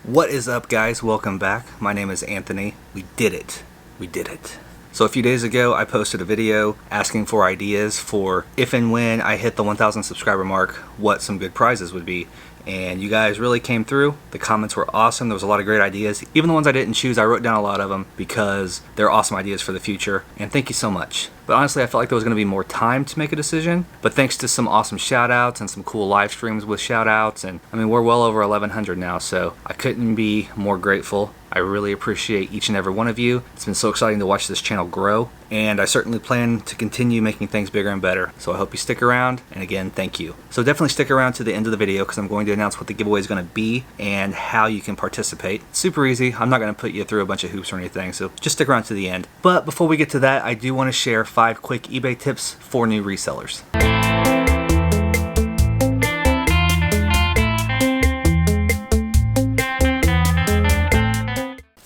What is up, guys? Welcome back. My name is Anthony. We did it. We did it. So a few days ago, I posted a video asking for ideas for if and when I hit the 1,000 subscriber mark, what some good prizes would be. And you guys really came through. The comments were awesome. There was a lot of great ideas. Even the ones I didn't choose, I wrote down a lot of them because they're awesome ideas for the future. And thank you so much. But honestly, I felt like there was going to be more time to make a decision. But thanks to some awesome shout outs and some cool live streams with shout outs, and I mean, we're well over 1,100 now, so I couldn't be more grateful. I really appreciate each and every one of you. It's been so exciting to watch this channel grow, and I certainly plan to continue making things bigger and better. So I hope you stick around, and again, thank you. So definitely stick around to the end of the video because I'm going to announce what the giveaway is going to be and how you can participate. Super easy. I'm not going to put you through a bunch of hoops or anything, so just stick around to the end. But before we get to that, I do want to share 5 quick eBay tips for new resellers.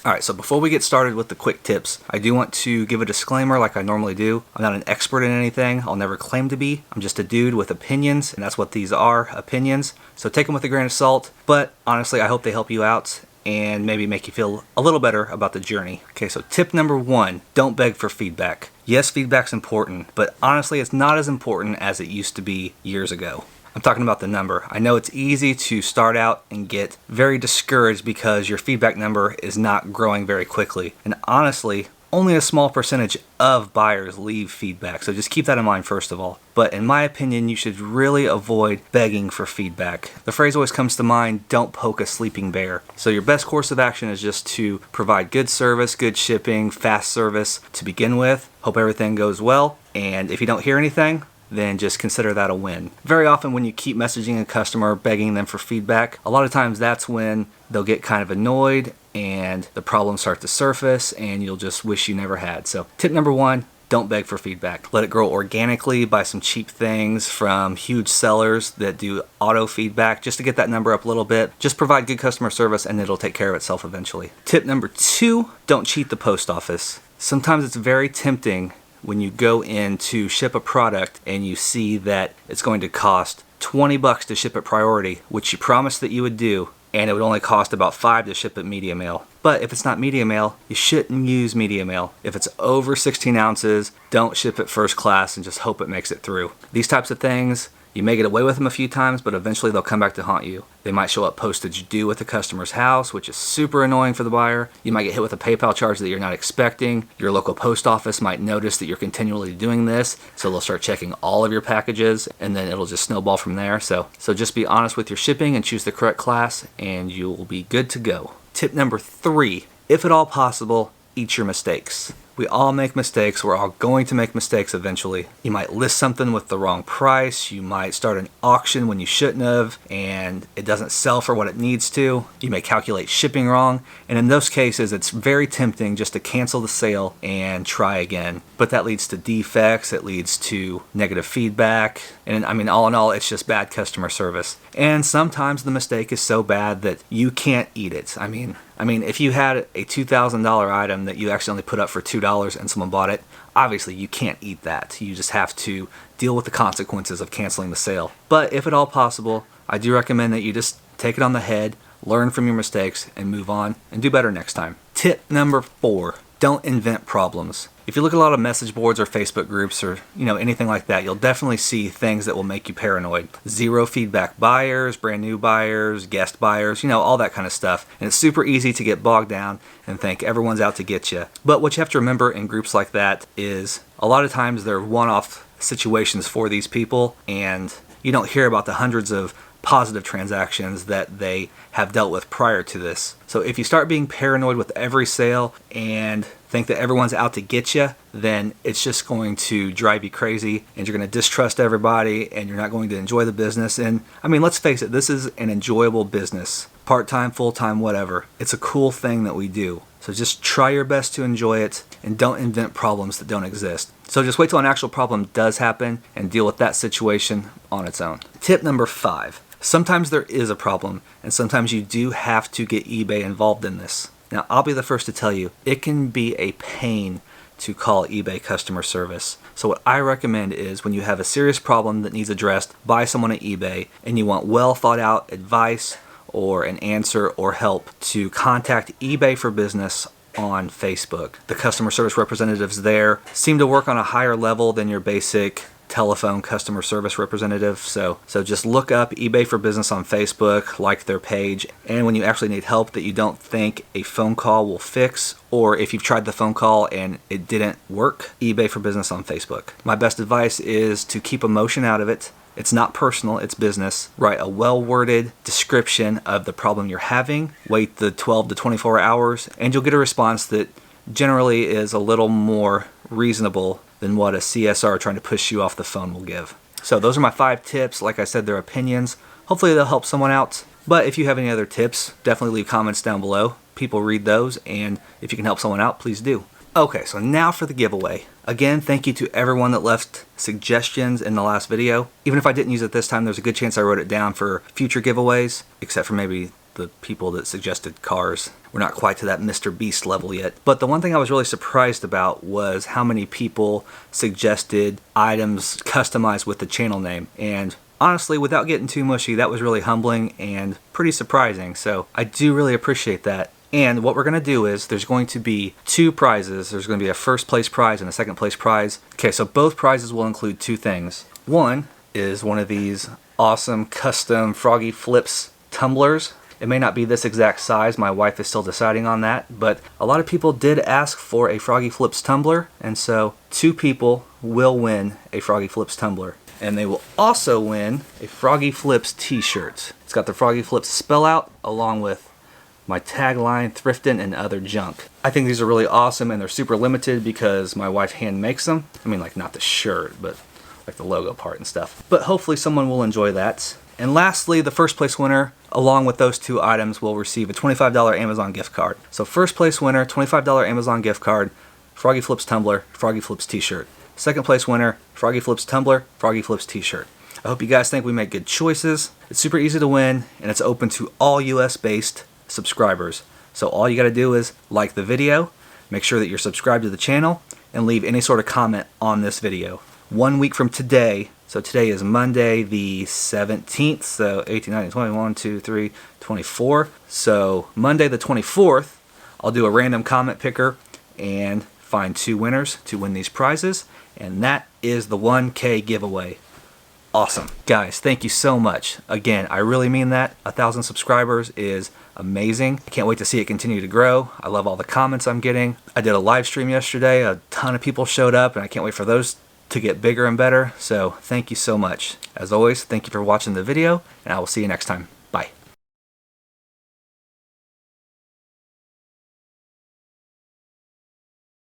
Alright, so before we get started with the quick tips, I do want to give a disclaimer like I normally do. I'm not an expert in anything. I'll never claim to be. I'm just a dude with opinions, and that's what these are, opinions. So take them with a grain of salt, but honestly, I hope they help you out and maybe make you feel a little better about the journey. Okay, so tip number 1, don't beg for feedback. Yes, feedback's important, but honestly, it's not as important as it used to be years ago. I'm talking about the number. I know it's easy to start out and get very discouraged because your feedback number is not growing very quickly. And honestly, only a small percentage of buyers leave feedback, so just keep that in mind first of all. But in my opinion, you should really avoid begging for feedback. The phrase always comes to mind, don't poke a sleeping bear. So your best course of action is just to provide good service, good shipping, fast service to begin with. Hope everything goes well, and if you don't hear anything, then just consider that a win. Very often when you keep messaging a customer, begging them for feedback, a lot of times that's when they'll get kind of annoyed and the problems start to surface and you'll just wish you never had. So tip number 1, don't beg for feedback. Let it grow organically. Buy some cheap things from huge sellers that do auto feedback just to get that number up a little bit. Just provide good customer service and it'll take care of itself eventually. Tip number 2, don't cheat the post office. Sometimes it's very tempting when you go in to ship a product and you see that it's going to cost $20 to ship it priority, which you promised that you would do, and it would only cost about $5 to ship it media mail. But if it's not media mail, you shouldn't use media mail. If it's over 16 ounces, don't ship it first class and just hope it makes it through. These types of things, you may get away with them a few times, but eventually they'll come back to haunt you. They might show up postage due at the customer's house, which is super annoying for the buyer. You might get hit with a PayPal charge that you're not expecting. Your local post office might notice that you're continually doing this, so they'll start checking all of your packages, and then it'll just snowball from there. So just be honest with your shipping and choose the correct class, and you'll be good to go. Tip number 3, if at all possible, eat your mistakes. We all make mistakes. We're all going to make mistakes eventually. You might list something with the wrong price. You might start an auction when you shouldn't have, and it doesn't sell for what it needs to. You may calculate shipping wrong, and in those cases, it's very tempting just to cancel the sale and try again. But that leads to defects. It leads to negative feedback, and I mean, all in all, it's just bad customer service. And sometimes the mistake is so bad that you can't eat it. I mean, if you had a $2,000 item that you accidentally put up for $2 and someone bought it, obviously you can't eat that. You just have to deal with the consequences of canceling the sale. But if at all possible, I do recommend that you just take it on the head, learn from your mistakes, and move on and do better next time. Tip number 4, don't invent problems. If you look at a lot of message boards or Facebook groups or anything like that, you'll definitely see things that will make you paranoid. 0 feedback buyers, brand new buyers, guest buyers, all that kind of stuff. And it's super easy to get bogged down and think everyone's out to get you. But what you have to remember in groups like that is a lot of times they're one-off situations for these people, and you don't hear about the hundreds of positive transactions that they have dealt with prior to this. So if you start being paranoid with every sale and think that everyone's out to get you, then it's just going to drive you crazy and you're going to distrust everybody and you're not going to enjoy the business. And I mean, let's face it, this is an enjoyable business. Part-time, full-time, whatever. It's a cool thing that we do. So just try your best to enjoy it and don't invent problems that don't exist. So just wait till an actual problem does happen and deal with that situation on its own. Tip number 5. Sometimes there is a problem, and sometimes you do have to get eBay involved in this. Now, I'll be the first to tell you, it can be a pain to call eBay customer service. So what I recommend is when you have a serious problem that needs addressed by someone at eBay and you want well thought out advice or an answer or help to contact eBay for Business on Facebook. The customer service representatives there seem to work on a higher level than your basic telephone customer service representative. So just look up eBay for Business on Facebook, like their page, and when you actually need help that you don't think a phone call will fix, or if you've tried the phone call and it didn't work, eBay for Business on Facebook. My best advice is to keep emotion out of it. It's not personal, it's business. Write a well-worded description of the problem you're having, wait the 12 to 24 hours, and you'll get a response that generally is a little more reasonable than what a CSR trying to push you off the phone will give. So those are my 5 tips. Like I said, they're opinions. Hopefully they'll help someone out. But if you have any other tips, definitely leave comments down below. People read those, and if you can help someone out, please do. Okay, so now for the giveaway. Again, thank you to everyone that left suggestions in the last video. Even if I didn't use it this time, there's a good chance I wrote it down for future giveaways, except for maybe the people that suggested cars. We're not quite to that Mr. Beast level yet. But the one thing I was really surprised about was how many people suggested items customized with the channel name. And honestly, without getting too mushy, that was really humbling and pretty surprising. So I do really appreciate that. And what we're going to do is there's going to be 2 prizes. There's going to be a first place prize and a second place prize. Okay, so both prizes will include 2 things. One is one of these awesome custom Froggy Flips tumblers. It may not be this exact size, my wife is still deciding on that, but a lot of people did ask for a Froggy Flips tumbler, and so 2 people will win a Froggy Flips tumbler. And they will also win a Froggy Flips t-shirt. It's got the Froggy Flips spell out along with my tagline, thrifting and other junk. I think these are really awesome, and they're super limited because my wife hand makes them. I mean, like, not the shirt, but like the logo part and stuff. But hopefully someone will enjoy that. And lastly, the first place winner, along with those 2 items, will receive a $25 Amazon gift card. So first place winner, $25 Amazon gift card, Froggy Flips tumbler, Froggy Flips t-shirt. Second place winner, Froggy Flips tumbler, Froggy Flips t-shirt. I hope you guys think we make good choices. It's super easy to win, and it's open to all US-based subscribers. So all you gotta do is like the video, make sure that you're subscribed to the channel, and leave any sort of comment on this video. 1 week from today, so today is Monday the 17th, so 18, 19, 20, 1, 2, 3, 24. So Monday the 24th, I'll do a random comment picker and find 2 winners to win these prizes, and that is the 1K giveaway. Awesome. Guys, thank you so much. Again, I really mean that. 1,000 subscribers is amazing. I can't wait to see it continue to grow. I love all the comments I'm getting. I did a live stream yesterday. A ton of people showed up, and I can't wait for those to get bigger and better. So thank you so much. As always, thank you for watching the video, and I will see you next time. Bye.